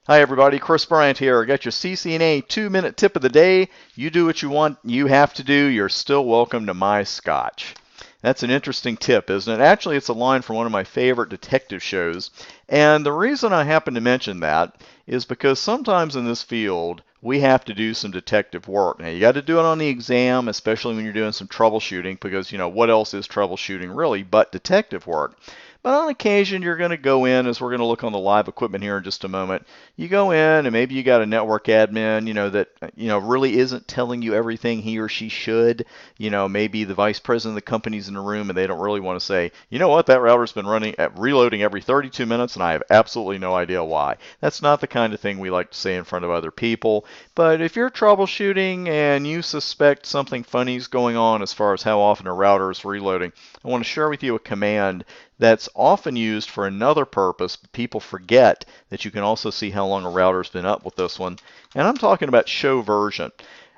Hi everybody, Chris Bryant here. I got your CCNA 2-minute tip of the day. You do what you want, you have to do. You're still welcome to my scotch. That's an interesting tip, isn't it? Actually, it's a line from one of my favorite detective shows. And the reason I happen to mention that is because sometimes in this field, we have to do some detective work. Now, you got to do it on the exam, especially when you're doing some troubleshooting, because, what else is troubleshooting really but detective work? But on occasion, you're going to go in, as we're going to look on the live equipment here in just a moment, you go in and maybe you got a network admin, that, really isn't telling you everything he or she should. Maybe the vice president of the company's in the room and they don't really want to say, you know what, that router's been reloading every 32 minutes and I have absolutely no idea why. That's not the kind of thing we like to say in front of other people. But if you're troubleshooting and you suspect something funny is going on as far as how often a router is reloading, I want to share with you a command that's often used for another purpose, but people forget that you can also see how long a router's been up with this one. And I'm talking about show version.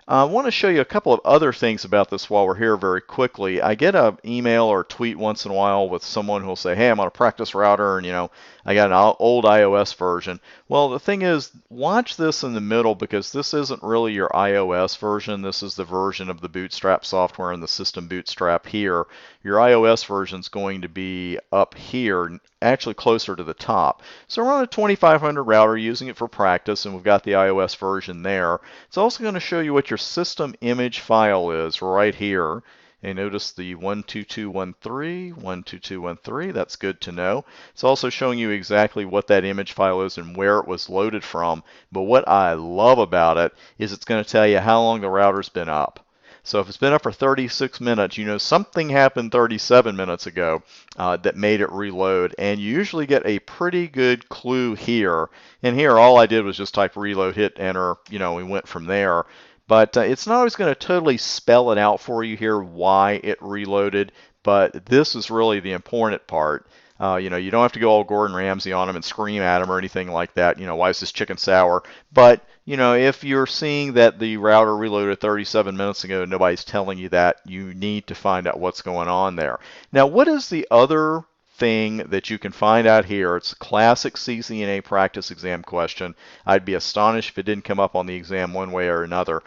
I want to show you a couple of other things about this while we're here very quickly. I get an email or a tweet once in a while with someone who will say, hey, I'm on a practice router and, I got an old iOS version. Well, the thing is, watch this in the middle because this isn't really your iOS version. This is the version of the Bootstrap software and the system Bootstrap here. Your iOS version is going to be up here, actually closer to the top. So we're on a 2500 router using it for practice, and we've got the iOS version there. It's also going to show you what your system image file is right here. And notice the 12213, 12213, that's good to know. It's also showing you exactly what that image file is and where it was loaded from. But what I love about it is it's going to tell you how long the router's been up. So if it's been up for 36 minutes, something happened 37 minutes ago that made it reload. And you usually get a pretty good clue here. And here, all I did was just type reload, hit enter, we went from there. But it's not always going to totally spell it out for you here why it reloaded, but this is really the important part. You don't have to go all Gordon Ramsay on them and scream at them or anything like that. Why is this chicken sour? But, if you're seeing that the router reloaded 37 minutes ago and nobody's telling you that, you need to find out what's going on there. Now, what is the other thing that you can find out here? It's a classic CCNA practice exam question. I'd be astonished if it didn't come up on the exam one way or another.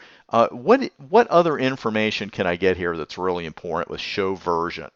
What other information can I get here that's really important with show version?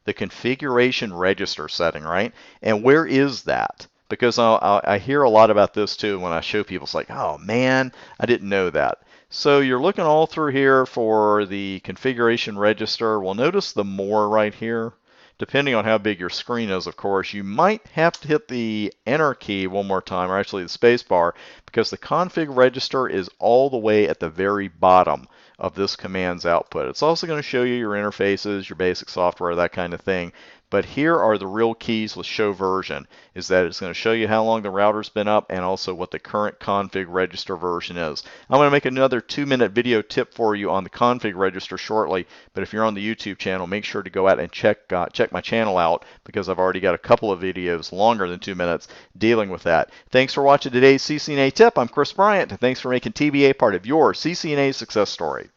The configuration register setting, right? And where is that? Because I hear a lot about this too when I show people. It's like, oh man, I didn't know that. So you're looking all through here for the configuration register. Well, notice the more right here. Depending on how big your screen is, of course, you might have to hit the enter key one more time, or actually the space bar, because the config register is all the way at the very bottom of this command's output. It's also going to show you your interfaces, your basic software, that kind of thing. But here are the real keys with show version, is that it's going to show you how long the router's been up and also what the current config register version is. I'm going to make another 2-minute video tip for you on the config register shortly, but if you're on the YouTube channel, make sure to go out and check my channel out because I've already got a couple of videos longer than 2 minutes dealing with that. Thanks for watching today's CCNA tip. I'm Chris Bryant, and thanks for making TBA part of your CCNA success story.